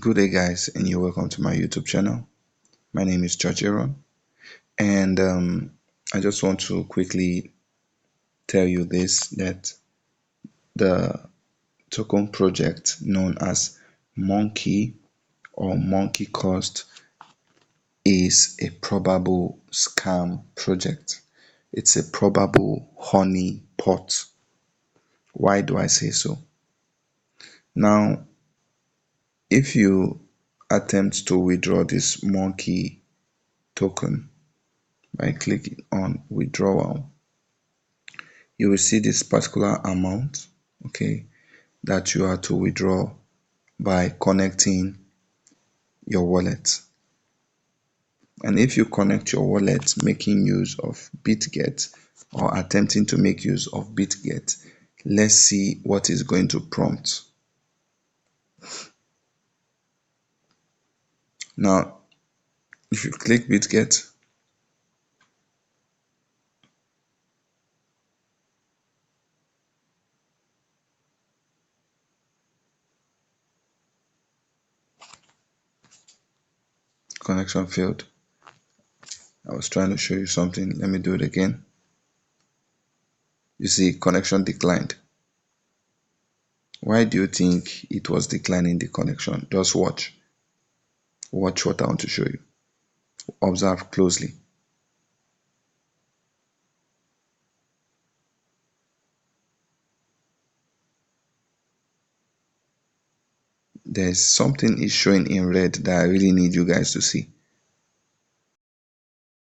Good day, guys, and you're welcome to my YouTube channel. My name is George Aaron, and I just want to quickly tell you this that the token project known as Monkey or Monkey Cost is a probable scam project. It's a probable honey pot. Why do I say so? Now, if you attempt to withdraw this Monkey token by clicking on withdrawal, you will see this particular amount, okay, that you are to withdraw by connecting your wallet. And if you connect your wallet making use of BitGet or attempting to make use of BitGet, let's see what is going to prompt. Now, if you click BitGet, connection failed. I was trying to show you something. Let me do it again. You see, connection declined. Why do you think it was declining the connection? Just watch. Watch what I want to show you. Observe closely. There's something is showing in red that I really need you guys to see.